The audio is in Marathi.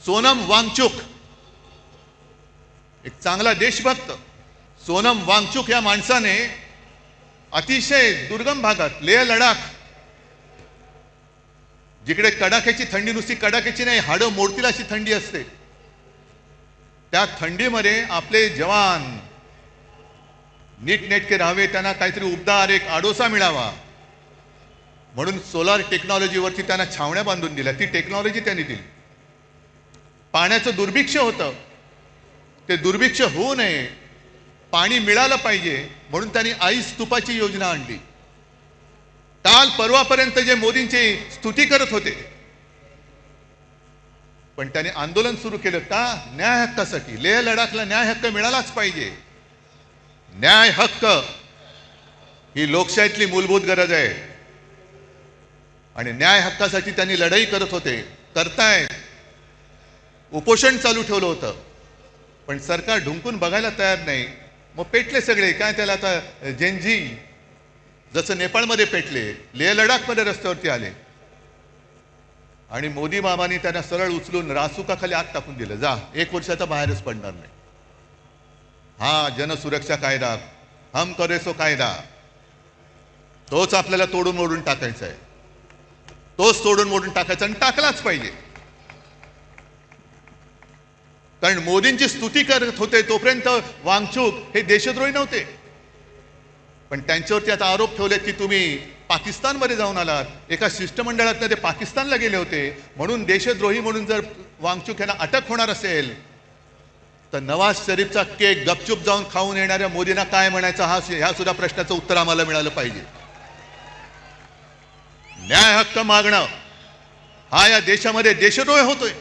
सोनम वांगचुक एक चांगला देशभक्त सोनम वांगचुक या माणसाने अतिशय दुर्गम भागात लेह लडाख जिकडे कडाक्याची थंडी नुसती कडाक्याची नाही हाडं मोडतील अशी थंडी असते त्या थंडीमध्ये आपले जवान नीटनेटके राहावे त्यांना काहीतरी उबदार एक आडोसा मिळावा म्हणून सोलार टेक्नॉलॉजीवरती त्यांना छावण्या बांधून दिल्या ती टेक्नॉलॉजी त्यांनी दिली पाण्याचं दुर्भिक्ष होतं ते दुर्भिक्ष होऊ नये पाणी मिळालं पाहिजे म्हणून त्यांनी आई स्तूपाची योजना आणली काल परवापर्यंत जे मोदींची स्तुती करत होते पण त्यांनी आंदोलन सुरू केलं का न्याय हक्कासाठी लेह लडाखला न्याय हक्क मिळालाच पाहिजे न्याय हक्क ही लोकशाहीतली मूलभूत गरज आहे आणि न्याय हक्कासाठी त्यांनी लढाई करत होते करतायत उपोषण चालू ठेवलं होतं पण सरकार ढुंकून बघायला तयार नाही मग पेटले सगळे काय त्याला आता जेनजी जसं नेपाळमध्ये पेटले लेह लडाखमध्ये रस्त्यावरती आले आणि मोदी बाबांनी त्यांना सरळ उचलून रासुकाखाली आग टाकून दिलं जा 1 वर्षाचा बाहेरच पडणार नाही हा जनसुरक्षा कायदा हम करे सो कायदा तोच आपल्याला तोडून मोडून टाकायचा आहे तोच तोडून मोडून टाकायचा आणि टाकलाच पाहिजे कारण मोदींची स्तुती करत होते तोपर्यंत वांगचुक हे देशद्रोही नव्हते पण त्यांच्यावरती आता आरोप ठेवले की तुम्ही पाकिस्तानमध्ये जाऊन आलात एका शिष्टमंडळातनं ते पाकिस्तानला गेले होते म्हणून देशद्रोही म्हणून जर वांगचुक यांना अटक होणार असेल तर नवाज शरीफचा केक गपचूप जाऊन खाऊन येणाऱ्या मोदींना काय म्हणायचं ह्या सुद्धा प्रश्नाचं उत्तर आम्हाला मिळालं पाहिजे न्याय हक्क मागणं हा या देशामध्ये देशद्रोह होतोय